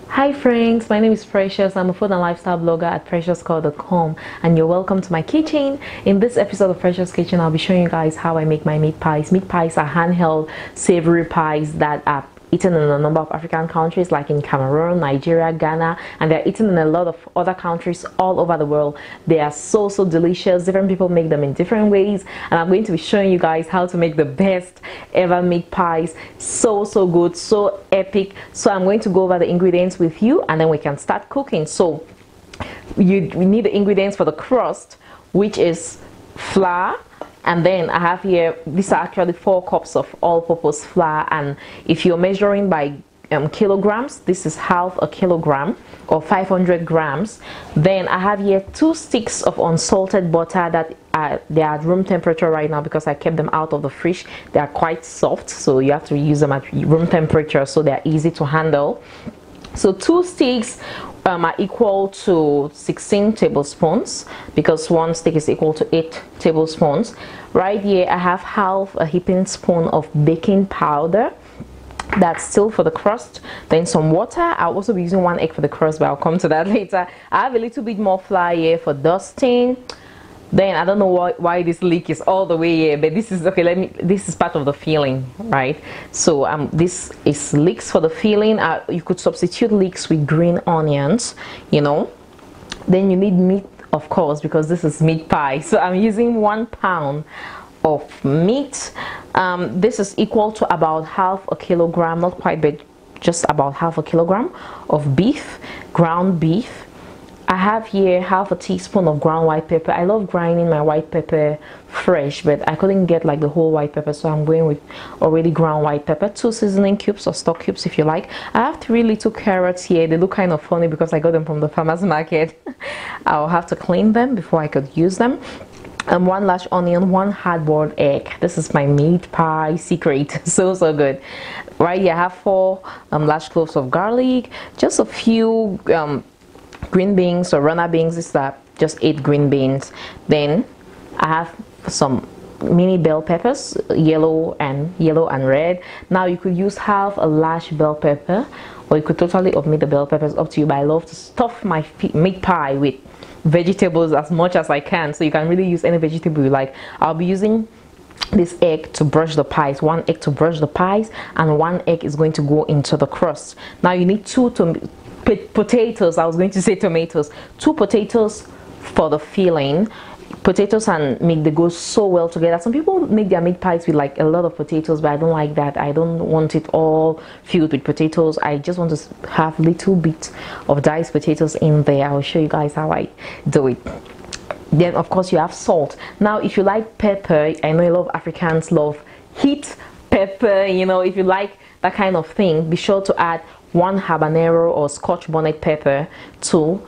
Hi friends, my name is Precious. I'm a food and lifestyle blogger at preciouscall.com and you're welcome to my kitchen. In this episode of Precious Kitchen, I'll be showing you guys how I make my meat pies. Meat pies are handheld savory pies that are eaten in a number of African countries like in Cameroon, Nigeria, Ghana, and they're eaten in a lot of other countries all over the world. They are so delicious. Different people make them in different ways, and I'm going to be showing you guys how to make the best ever meat pies. So good, so epic. So I'm going to go over the ingredients with you and then we can start cooking. So we need the ingredients for the crust, which is flour. And then I have here, these are actually 4 cups of all-purpose flour, and if you're measuring by kilograms, this is half a kilogram or 500 grams. Then I have here 2 sticks of unsalted butter that they are at room temperature right now because I kept them out of the fridge. They are quite soft, so you have to use them at room temperature so they're easy to handle. So 2 sticks are equal to 16 tablespoons because 1 stick is equal to 8 tablespoons. Right here I have half a heaping spoon of baking powder. That's still for the crust. Then some water. I'll also be using 1 egg for the crust, but I'll come to that later. I have a little bit more flour here for dusting. Then I don't know why this leek is all the way here, but this is okay. This is part of the filling, right? So this is leeks for the filling. You could substitute leeks with green onions, you know. Then you need meat, of course, because this is meat pie. So I'm using 1 pound of meat. This is equal to about half a kilogram, not quite, but just about half a kilogram of beef, ground beef. I have here half a teaspoon of ground white pepper. I love grinding my white pepper fresh, but I couldn't get like the whole white pepper, so I'm going with already ground white pepper. 2 seasoning cubes or stock cubes if you like. I have 3 little carrots here. They look kind of funny because I got them from the farmer's market. I'll have to clean them before I could use them. 1 large onion, 1 hardboard egg. This is my meat pie secret. so good. Right here I have 4 large cloves of garlic, just a few green beans or runner beans. This is just 8 green beans. Then I have some mini bell peppers, yellow and red. Now you could use half a large bell pepper, or you could totally omit the bell peppers, up to you. But I love to stuff my meat pie with vegetables as much as I can, so you can really use any vegetable you like. I'll be using this egg to brush the pies, 1 egg to brush the pies, and 1 egg is going to go into the crust. Now you need 2 potatoes. I was going to say tomatoes. 2 potatoes for the filling. Potatoes and meat, they go so well together. Some people make their meat pies with like a lot of potatoes, but I don't like that. I don't want it all filled with potatoes. I just want to have little bit of diced potatoes in there. I'll show you guys how I do it. Then of course you have salt. Now if you like pepper, I know a lot of Africans love heat pepper, you know. If you like that kind of thing, be sure to add 1 habanero or scotch bonnet pepper to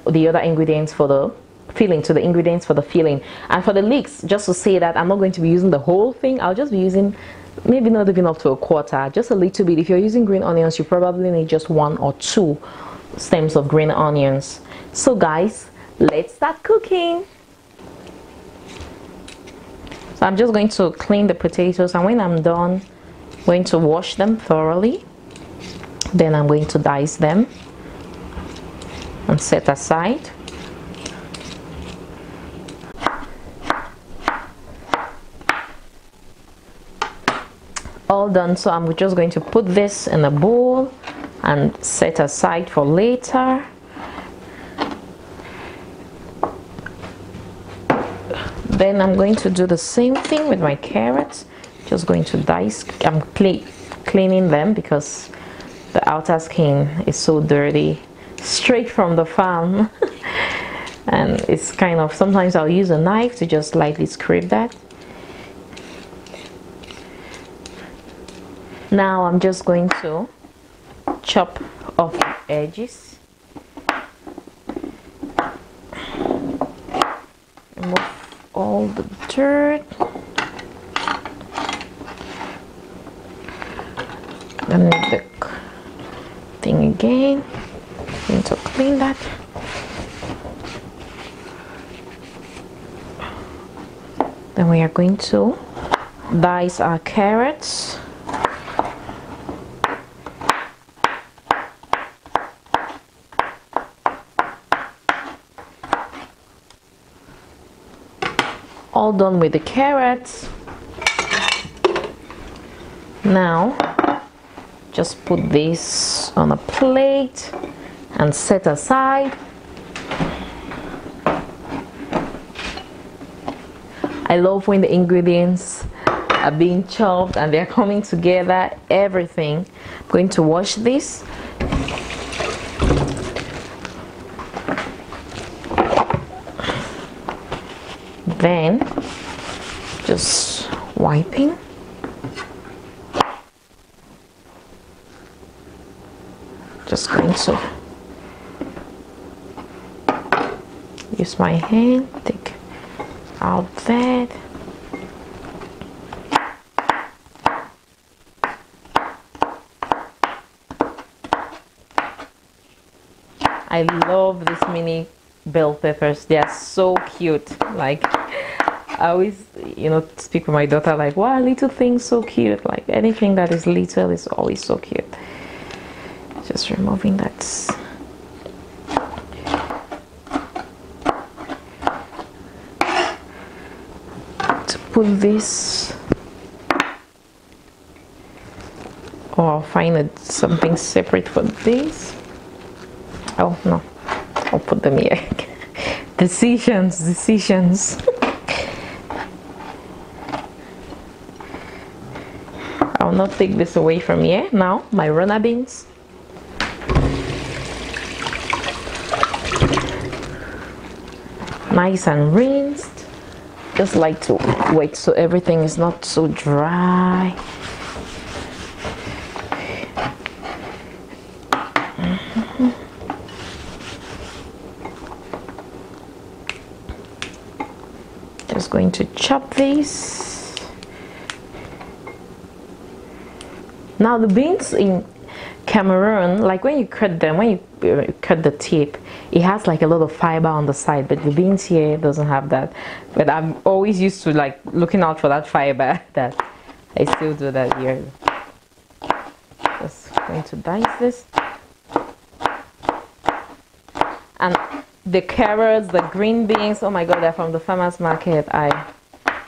the other ingredients for the filling, And for the leeks, just to say that I'm not going to be using the whole thing. I'll just be using maybe not even up to 1/4, just a little bit. If you're using green onions, you probably need just 1 or 2 stems of green onions. So guys, let's start cooking. So I'm just going to clean the potatoes, and when I'm done, I'm going to wash them thoroughly. Then I'm going to dice them and set aside. All done. So I'm just going to put this in a bowl and set aside for later. Then I'm going to do the same thing with my carrots. Just going to dice. I'm cleaning them because the outer skin is so dirty, straight from the farm. And it's kind of, sometimes I'll use a knife to just lightly scrape that. Now I'm just going to chop off the edges. Remove all the dirt. Then thing again. Going to clean that. Then we are going to dice our carrots. All done with the carrots. Now just put this on a plate and set aside. I love when the ingredients are being chopped and they're coming together, everything. I'm going to wash this. Then just wiping. Just going to use my hand, take out that. I love these mini bell peppers. They are so cute. Like, I always, speak with my daughter like, wow, little things so cute. Like, anything that is little is always so cute. Just removing that. To put this, or I'll find something separate for this. Oh no, I'll put them here. Decisions. I'll not take this away from here. Now my runner beans. Nice and rinsed. Just like to wait so everything is not so dry. Just going to chop these. Now the beans in Cameroon, like when you cut them, when you cut the tip, it has like a lot of fiber on the side, but the beans here doesn't have that. But I'm always used to like looking out for that fiber. That I still do that here. Just going to dice this. And the carrots, the green beans, oh my god, they're from the farmers market. I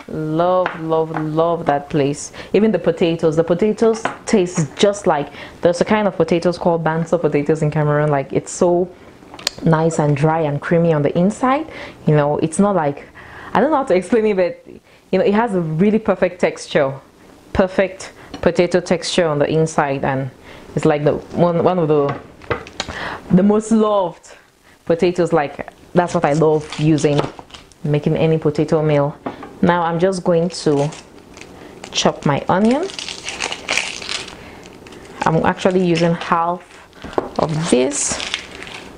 love that place. Even the potatoes taste just like, there's a kind of potatoes called banso potatoes in Cameroon. Like, it's so nice and dry and creamy on the inside. It's not like, I don't know how to explain it, but it has a really perfect texture, perfect potato texture on the inside, and it's like the one of the most loved potatoes. Like, that's what I love using, making any potato meal. Now I'm just going to chop my onion. I'm actually using half of this,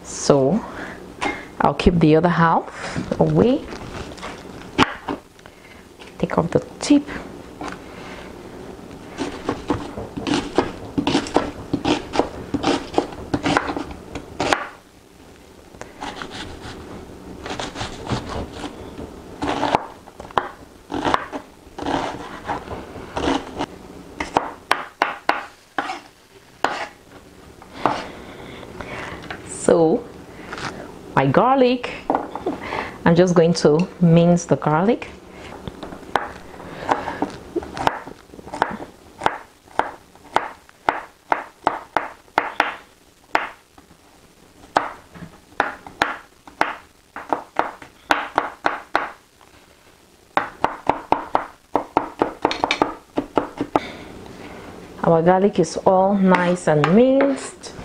so I'll keep the other half away. Take off the tip. So my garlic, I'm just going to mince the garlic. Our garlic is all nice and minced.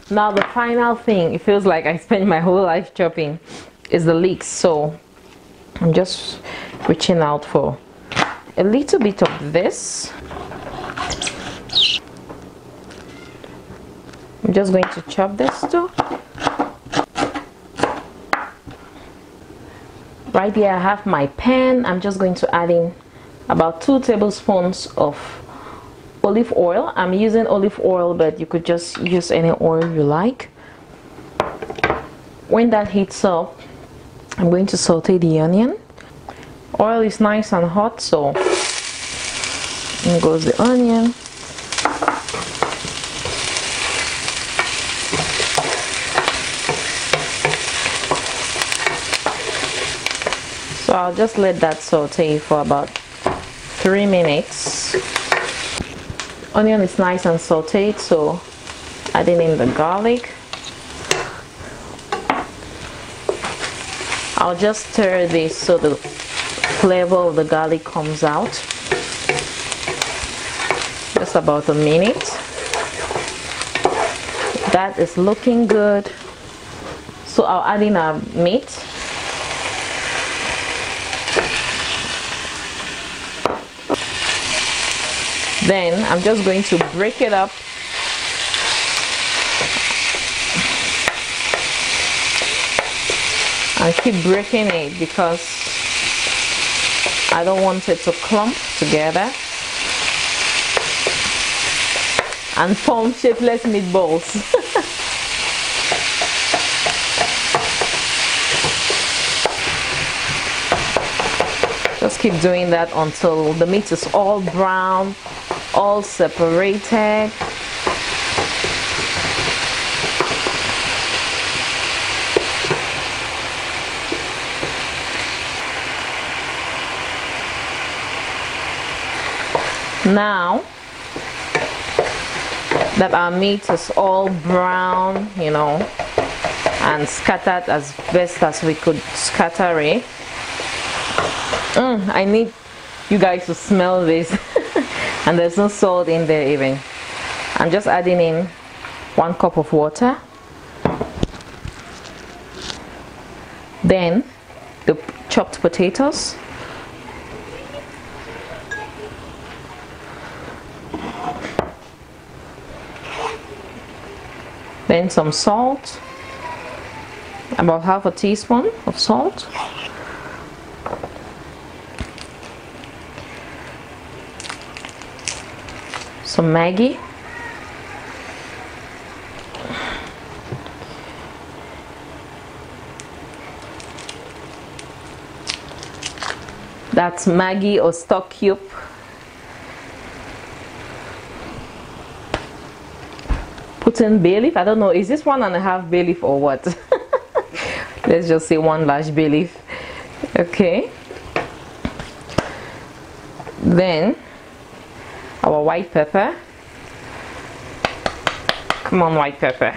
Now the final thing, it feels like I spent my whole life chopping, is the leeks. So I'm just reaching out for a little bit of this. I'm just going to chop this too. Right here I have my pan. I'm just going to add in about 2 tablespoons of olive oil. I'm using olive oil, but you could just use any oil you like. When that heats up, I'm going to saute the onion. Oil is nice and hot, so in goes the onion. So I'll just let that saute for about 3 minutes. Onion is nice and sauteed, so adding in the garlic. I'll just stir this so the flavor of the garlic comes out. Just about a minute. That is looking good. So I'll add in our meat. Then I'm just going to break it up. And keep breaking it because I don't want it to clump together and form shapeless meatballs. Just keep doing that until the meat is all brown, all separated. Now that our meat is all brown, you know, and scattered as best as we could scatter it, I need you guys to smell this. And there's no salt in there even. I'm just adding in 1 cup of water, then the chopped potatoes, then some salt, about half a teaspoon of salt, some Maggi, that's Maggi or stock cube, put in bay leaf. I don't know, is this 1.5 bay leaf or what? Let's just say 1 large bay leaf. Okay, then our white pepper. Come on, white pepper.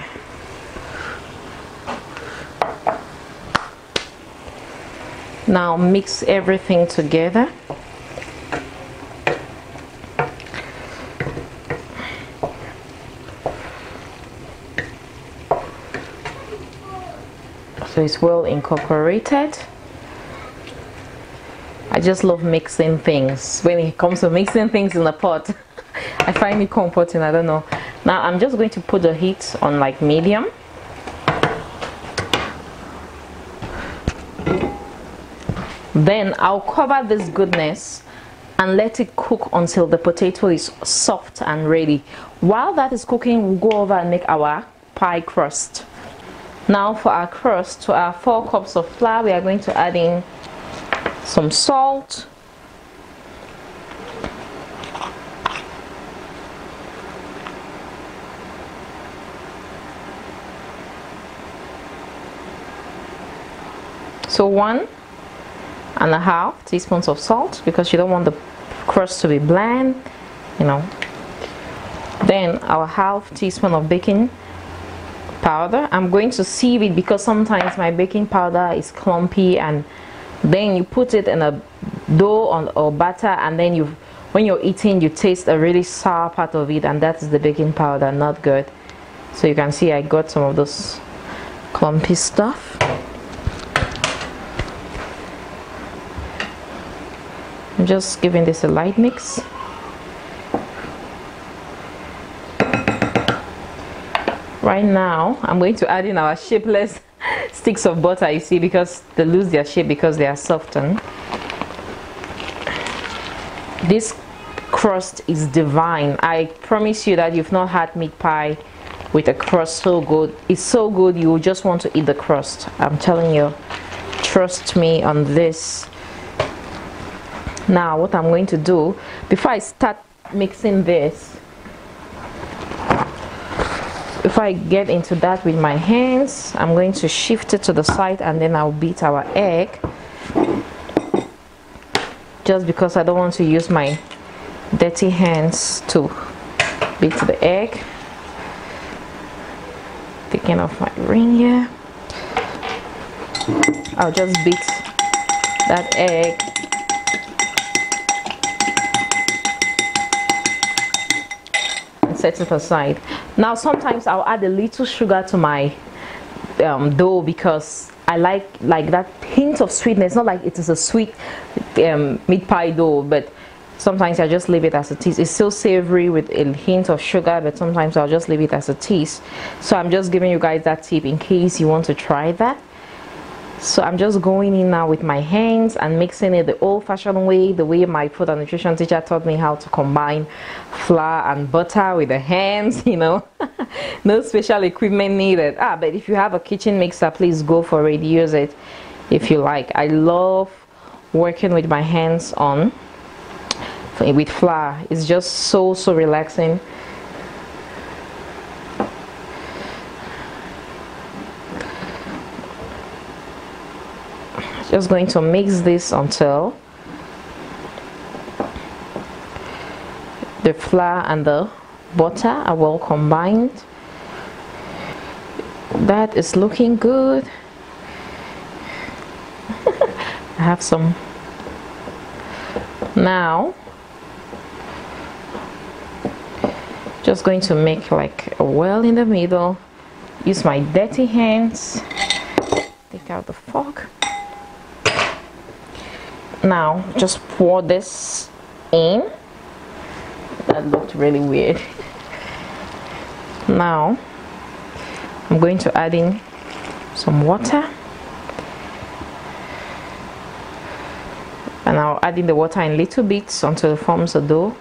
Now mix everything together. So it's well incorporated. I just love mixing things. When it comes to mixing things in the pot, I find it comforting. I don't know. Now I'm just going to put the heat on like medium. Then I'll cover this goodness and let it cook until the potato is soft and ready. While that is cooking, we'll go over and make our pie crust. Now for our crust, to our 4 cups of flour, we are going to add in some salt, so 1.5 teaspoons of salt, because you don't want the crust to be bland, you know. Then our half teaspoon of baking powder. I'm going to sieve it because sometimes my baking powder is clumpy, and then you put it in a dough or batter, and then when you're eating, you taste a really sour part of it, and that is the baking powder. Not good. So you can see I got some of those clumpy stuff. I'm just giving this a light mix. Right now I'm going to add in our shapeless sticks of butter, you see, because they lose their shape because they are softened. This crust is divine. I promise you that you've not had meat pie with a crust so good. It's so good you will just want to eat the crust. I'm telling you, trust me on this. Now what I'm going to do before I start mixing this, if I get into that with my hands, I'm going to shift it to the side and then I'll beat our egg, just because I don't want to use my dirty hands to beat the egg. Taking off my ring here, I'll just beat that egg. Set it aside. Now sometimes I'll add a little sugar to my dough because I like that hint of sweetness. Not like it is a sweet meat pie dough, but sometimes I just leave it as it is. It's still savory with a hint of sugar, but sometimes I'll just leave it as it is. So I'm just giving you guys that tip in case you want to try that. So I'm just going in now with my hands and mixing it the old-fashioned way, the way my food and nutrition teacher taught me how to combine flour and butter with the hands, you know. No special equipment needed. But if you have a kitchen mixer, please go for it, use it if you like. I love working with my hands on with flour. It's just so relaxing. Just going to mix this until the flour and the butter are well combined. That is looking good. I have some now. Just going to make like a well in the middle. Use my dirty hands. Take out the fork. Now just pour this in. That looked really weird. Now I'm going to add in some water, and I'll add in the water in little bits until it forms a dough.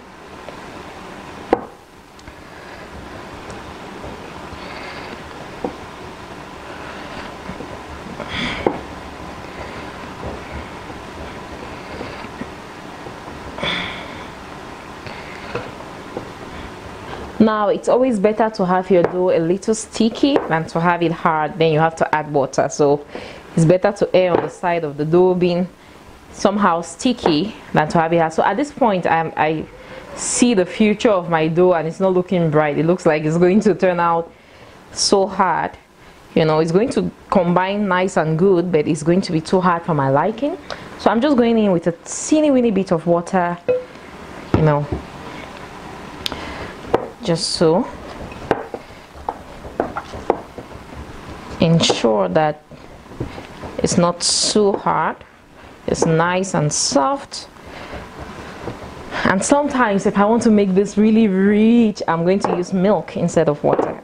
Now it's always better to have your dough a little sticky than to have it hard, then you have to add water. So it's better to err on the side of the dough being somehow sticky than to have it hard. So at this point I see the future of my dough and it's not looking bright. It looks like it's going to turn out so hard. You know, it's going to combine nice and good, but it's going to be too hard for my liking. So I'm just going in with a teeny weeny bit of water, you know, just so. Ensure that it's not so hard, it's nice and soft. And sometimes if I want to make this really rich, I'm going to use milk instead of water.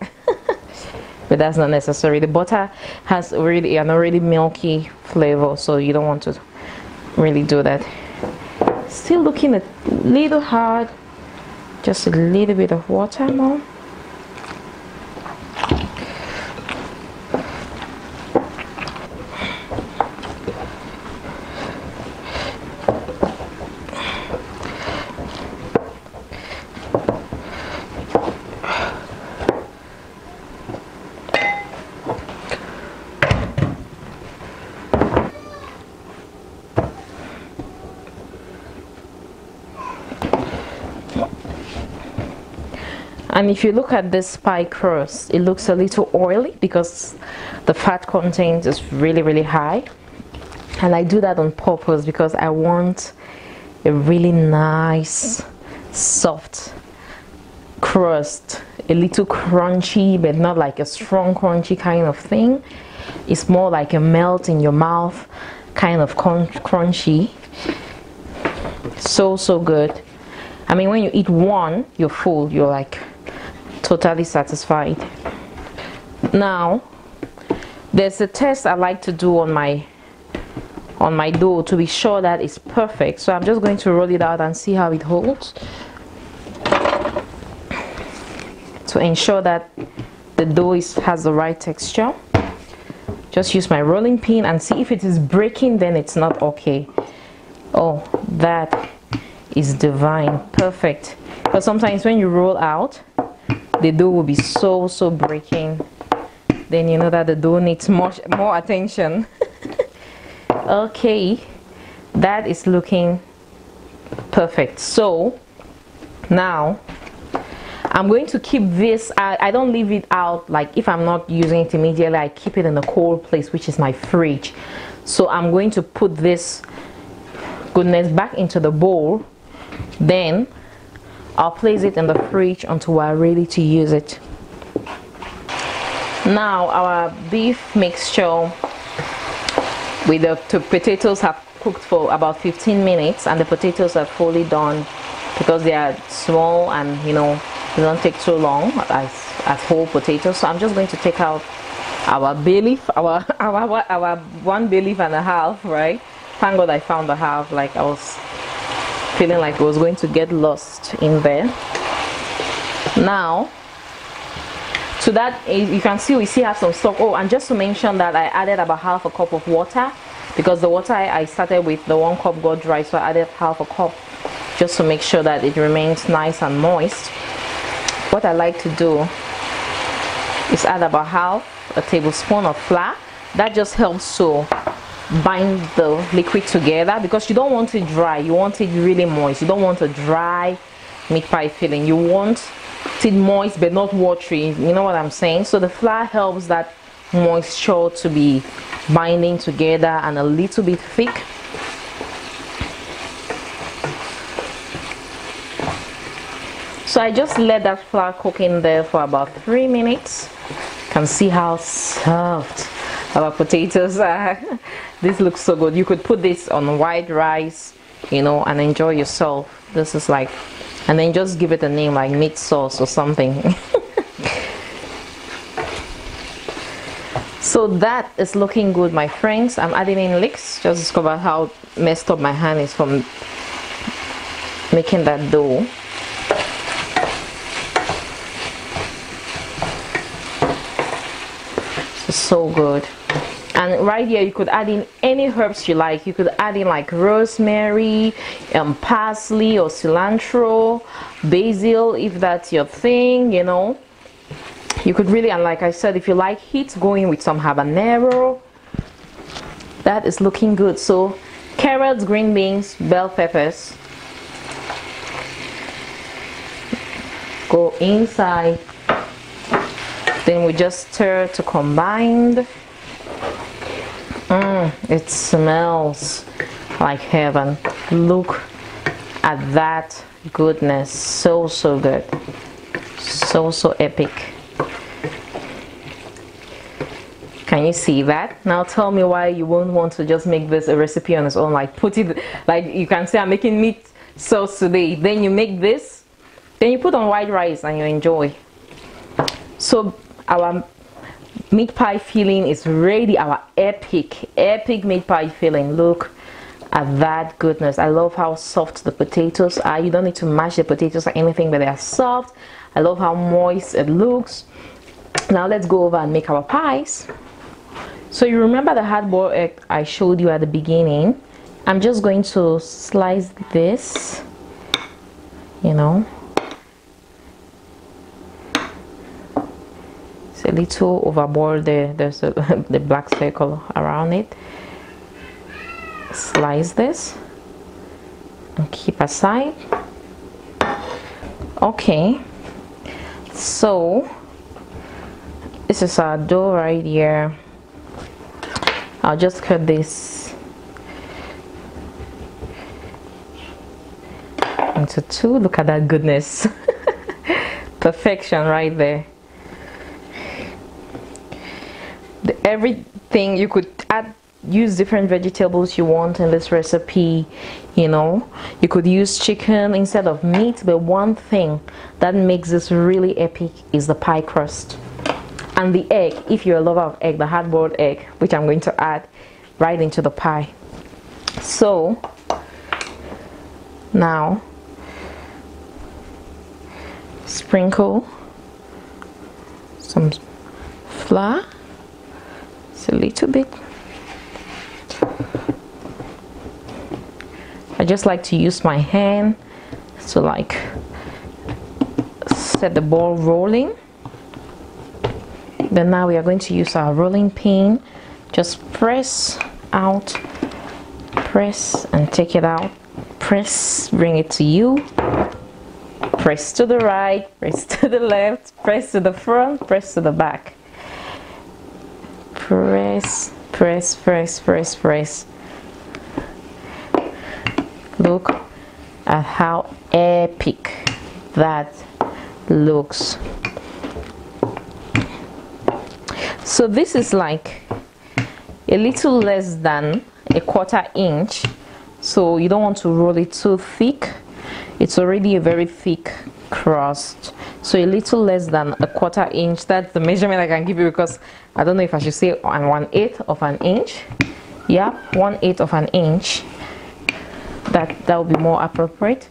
But that's not necessary. The butter has already an already milky flavor, so you don't want to really do that. Still looking a little hard. Just a little bit of water more. And if you look at this pie crust, it looks a little oily because the fat content is really high. And I do that on purpose because I want a really nice, soft crust. A little crunchy, but not like a strong crunchy kind of thing. It's more like a melt in your mouth kind of crunchy. So good. I mean, when you eat one, you're full. You're like totally satisfied. Now there's a test I like to do on my dough to be sure that it's perfect. So I'm just going to roll it out and see how it holds. to ensure that the dough has the right texture. Just use my rolling pin and see if it is breaking, then it's not okay. Oh, that is divine. Perfect. But sometimes when you roll out, the dough will be so breaking. Then you know that the dough needs much more attention. Okay, that is looking perfect. So now I'm going to keep this. I don't leave it out. Like if I'm not using it immediately, I keep it in a cold place, which is my fridge. So I'm going to put this goodness back into the bowl, then I'll place it in the fridge until we're ready to use it. Now our beef mixture with the potatoes have cooked for about 15 minutes, and the potatoes are fully done because they are small and you know they don't take too long as whole potatoes. So I'm just going to take out our bay leaf, our 1 bay leaf and a half, right? Thank God I found the half. Like I was feeling like it was going to get lost in there. Now to that, you can see we still have some stock. Oh, and just to mention that I added about half a cup of water, because the water I started with, the 1 cup got dry, so I added half a cup just to make sure that it remains nice and moist. What I like to do is add about half a tablespoon of flour. That just helps to bind the liquid together, because you don't want it dry, you want it really moist. You don't want a dry meat pie filling. You want it moist but not watery, you know what I'm saying? So the flour helps that moisture to be binding together and a little bit thick. So I just let that flour cook in there for about 3 minutes. You can see how soft our potatoes are. This looks so good. You could put this on white rice, you know, and enjoy yourself. This is like, and then just give it a name like meat sauce or something. So that is looking good, my friends. I'm adding in leeks. Just discovered how messed up my hand is from making that dough. So good. And right here you could add in any herbs you like. You could add in like rosemary, parsley or cilantro, basil, if that's your thing, you know. You could really, and like I said, if you like heat, go in with some habanero. That is looking good. So carrots, green beans, bell peppers go inside. Then we just stir to combine. It smells like heaven. Look at that goodness. So good. So epic. Can you see that? Now tell me why you won't want to just make this a recipe on its own. Like put it, like you can say I'm making meat sauce today, then you make this, then you put on white rice and you enjoy. So our meat pie filling is ready. Our epic meat pie filling. Look at that goodness. I love how soft the potatoes are. You don't need to mash the potatoes or anything, but they are soft. I love how moist it looks. Now let's go over and make our pies. So you remember the hard-boiled egg I showed you at the beginning? I'm just going to slice this, you know. It's a little overboard there. There's the black circle around it. Slice this and keep aside. Okay, so this is our dough right here. I'll just cut this into 2. Look at that goodness. Perfection right there. Everything you could add, use different vegetables you want in this recipe, you know. You could use chicken instead of meat, but one thing that makes this really epic is the pie crust and the egg. If you're a lover of egg, the hard-boiled egg, which I'm going to add right into the pie. So now sprinkle some flour. It's a little bit. I just like to use my hand to like set the ball rolling. Then now we are going to use our rolling pin. Just press out, press and take it out, press, bring it to you, press to the right, press to the left, press to the front, press to the back, press, press, press, press, press. Look at how epic that looks. So this is like a little less than a 1/4 inch, so you don't want to roll it too thick. It's already a very thick crust, so a little less than a 1/4 inch. That's the measurement I can give you, because I don't know if I should say 1/8 of an inch. Yeah, 1/8 of an inch. That would be more appropriate.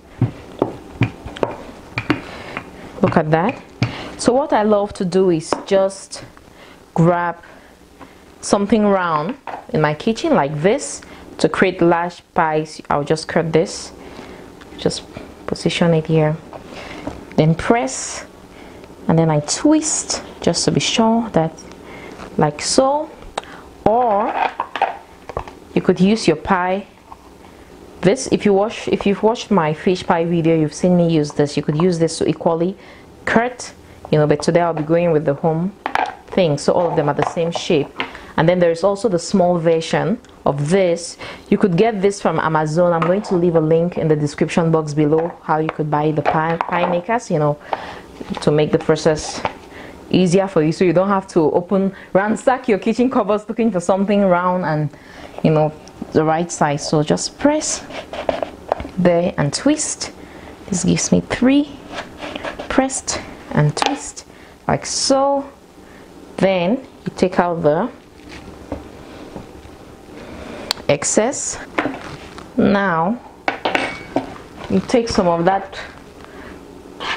Look at that. So what I love to do is just grab something round in my kitchen like this to create large pies. I'll just cut this, just position it here, then press, and then I twist just to be sure that, like so. Or you could use your pie. This, if you've watched my fish pie video, you've seen me use this. You could use this to equally cut, you know, but today I'll be going with the home thing, so all of them are the same shape. And then there's also the small version of this. You could get this from Amazon. I'm going to leave a link in the description box below how you could buy the pie makers, you know, to make the process easier for you, so you don't have to ransack your kitchen cupboards looking for something round and, you know, the right size. So just press there and twist. This gives me 3. Pressed and twist like so. Then you take out the excess. Now you take some of that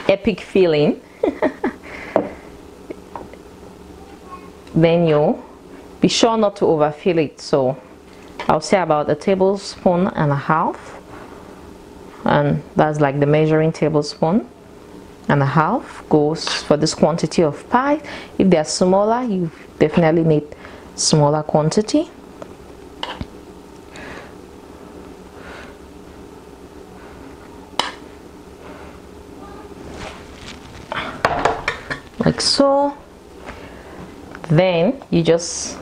epic feeling then you be sure not to overfill it. So I'll say about 1.5 tablespoons, and that's like the measuring tablespoon and a half goes for this quantity of pie. If they're smaller, you definitely need smaller quantity. Like so. Then you just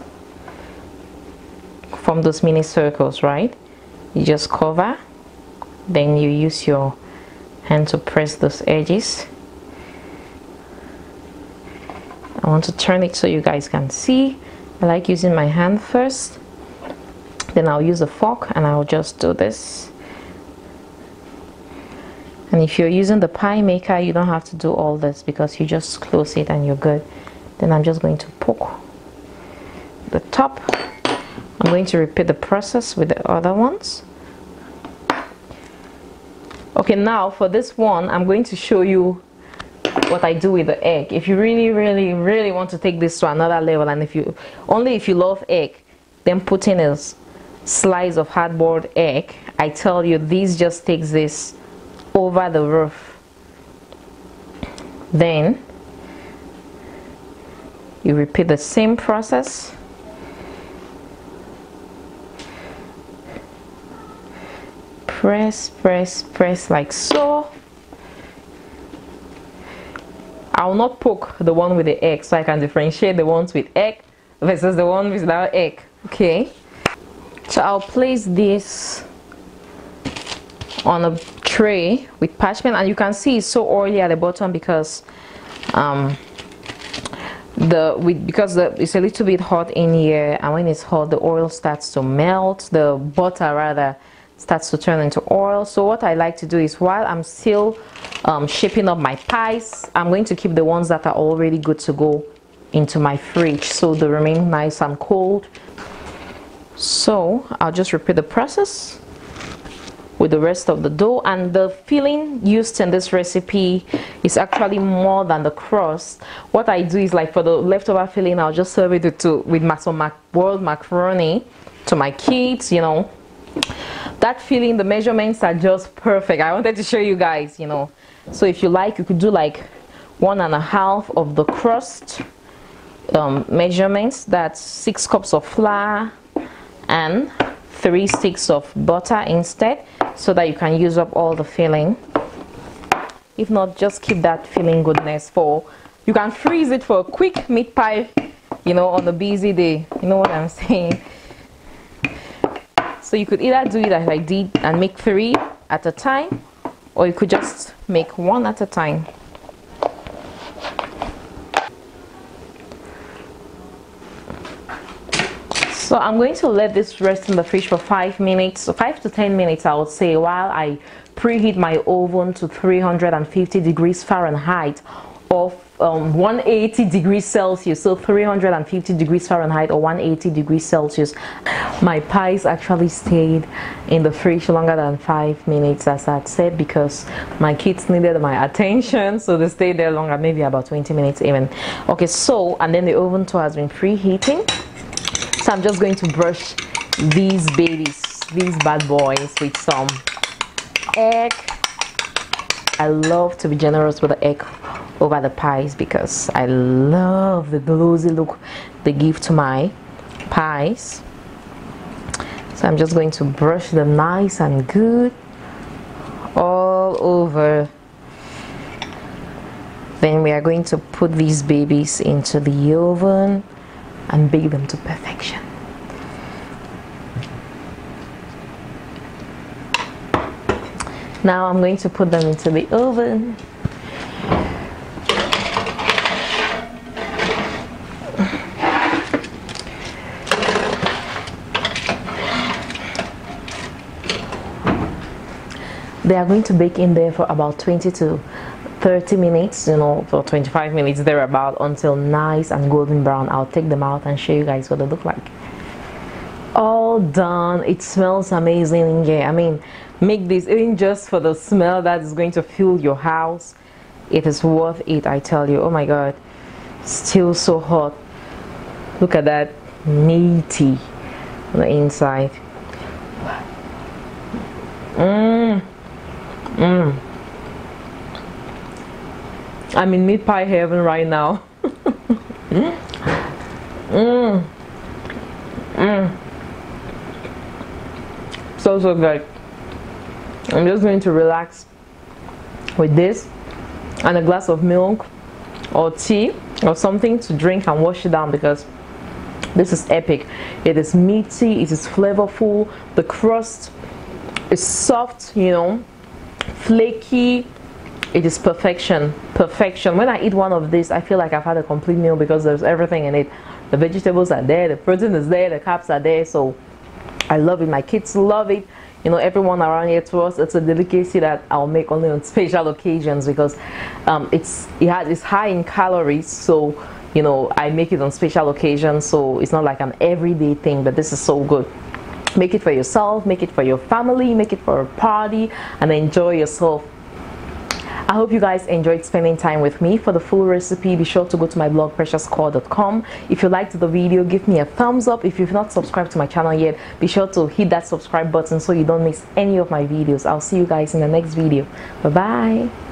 form those mini circles, right? You just cover, then you use your hand to press those edges. I want to turn it so you guys can see. I like using my hand first, then I'll use a fork and I'll just do this. And if you're using the pie maker, you don't have to do all this, because you just close it and you're good. Then I'm just going to poke the top. I'm going to repeat the process with the other ones. Okay, now for this one, I'm going to show you what I do with the egg. If you really want to take this to another level, and if you love egg, then put in a slice of hardboard egg. I tell you, this just takes this over the roof. Then you repeat the same process. Press, press, press like so. I will not poke the one with the egg, so I can differentiate the ones with egg versus the one without egg. Okay, so I'll place this on a tray with parchment, and you can see it's so oily at the bottom because it's a little bit hot in here, and when it's hot the oil starts to melt, the butter rather starts to turn into oil. So what I like to do is, while I'm still shaping up my pies, I'm going to keep the ones that are already good to go into my fridge, so they remain nice and cold. So I'll just repeat the process with the rest of the dough. And the filling used in this recipe is actually more than the crust. What I do is, like, for the leftover filling, I'll just serve it with some boiled macaroni to my kids, you know. That filling, the measurements are just perfect. I wanted to show you guys, you know. So if you like, you could do like 1.5 of the crust measurements. That's 6 cups of flour and 3 sticks of butter instead, so that you can use up all the filling. If not, just keep that filling goodness for, you can freeze it for a quick meat pie, you know, on a busy day. You know what I'm saying? So you could either do it as I did and make 3 at a time, or you could just make 1 at a time. So I'm going to let this rest in the fridge for 5 minutes, so 5 to 10 minutes I would say, while I preheat my oven to 350 degrees Fahrenheit or 180 degrees Celsius. So 350 degrees Fahrenheit or 180 degrees Celsius. My pies actually stayed in the fridge longer than 5 minutes, as I said, because my kids needed my attention, so they stayed there longer, maybe about 20 minutes even. Okay, so, and then the oven too has been preheating. So I'm just going to brush these babies, these bad boys, with some egg. I love to be generous with the egg over the pies because I love the glossy look they give to my pies. So I'm just going to brush them nice and good all over. Then we are going to put these babies into the oven and bake them to perfection. Now I'm going to put them into the oven. They are going to bake in there for about 20 to 30 minutes, you know, for 25 minutes thereabout, until nice and golden brown. I'll take them out and show you guys what they look like. All done. It smells amazing in here. I mean, make this even just for the smell that is going to fill your house. It is worth it, I tell you. Oh my god, still so hot. Look at that, meaty on the inside. I'm in meat pie heaven right now. So good. I'm just going to relax with this and a glass of milk or tea or something to drink and wash it down, because this is epic. It is meaty, it is flavorful, the crust is soft, you know, flaky. It is perfection. When I eat one of these, I feel like I've had a complete meal because there's everything in it. The vegetables are there, the protein is there, the carbs are there. So I love it. My kids love it. You know, everyone around here, to us, it's a delicacy that I'll make only on special occasions, because it's high in calories. So, you know, I make it on special occasions, so it's not like an everyday thing. But this is so good. Make it for yourself, make it for your family, make it for a party, and enjoy yourself. I hope you guys enjoyed spending time with me. For the full recipe, be sure to go to my blog preciouscore.com. If you liked the video, give me a thumbs up. If you've not subscribed to my channel yet, be sure to hit that subscribe button so you don't miss any of my videos. I'll see you guys in the next video. Bye bye.